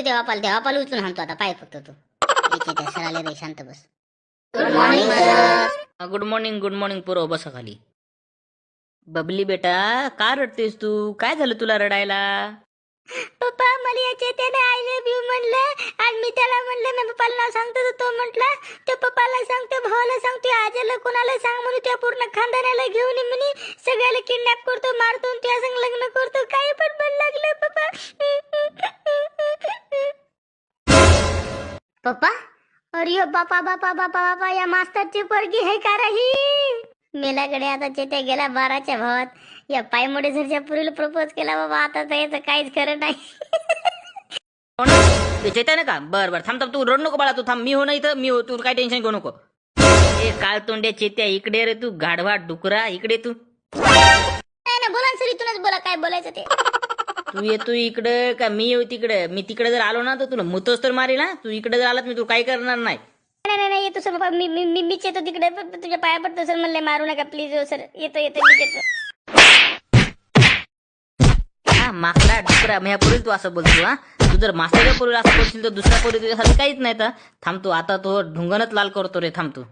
देवापाल उचलून हाणतो आता. पाय फक्त तू त्या सराले रे. शांत बस. Good morning sir. Good morning पोरं, बसा खाली. बबली बेटा, का रडतेस तू? काय झालं तुला रडायला? पप्पा मला याचे त्याने आय लव्ह यू म्हणलं आणि मी त्याला म्हणलं मी पप्पाला नाव सांगतो तर तो म्हटला ते पप्पाला सांगतो, भावाला सांगतो, आजीला कोणाला सांग म्हणून त्या पूर्ण खानदानाला घेऊन म्हणे सगळ्याला किडनॅप करतो, मारतो आणि त्या संग लग्न करतो. काय पण म्हण लागलं पप्पा. पप्पा अरे बापा बापा बापा बापा, या मास्तरची पोरगी आहे का राही? मेलाकडे आता चेत्या गेला 12च्या भावात. या पायमोडे सरच्या पुरीला प्रपोज केला बाबा. आता तर याचं काहीच खरं नाही. ते चैतन्य का? बर बर, थांब थांब, तू रड नको बाळा. तू थांब, मी हो ना इथं, मी हो. तू काय टेन्शन घेऊ नको. ए काळ तोंड्या चेत्या, इकडे रे तू. गाढवा डुकरा, इकडे तू. नाही ना, बोला सर, इथूनच बोला काय बोलायचं ते. तू येतो इकडे का मी येऊ तिकडे? मी तिकडे जर आलो ना तर तुला मुतच तर मारेल ना. तू इकडे जर आलात मी तू काही करणार नाही. नाही नाही येतो सर बाबा. मीच येतो तिकडे. तुझ्या पाया पडतो सर. म्हणले मारू नका प्लीज. हो सर, येतो मीच येतो. हा माकडा डुकरा, ह्या पोरी तू असं बोलतो? हा, तू जर मास्तरच्या पोरीला असं बोलशील तर दुसऱ्या पोरी तुझ्यासाठी काहीच नाही. तर थांब तू, आता तो ढुंगणच लाल करतो रे. थांब तू.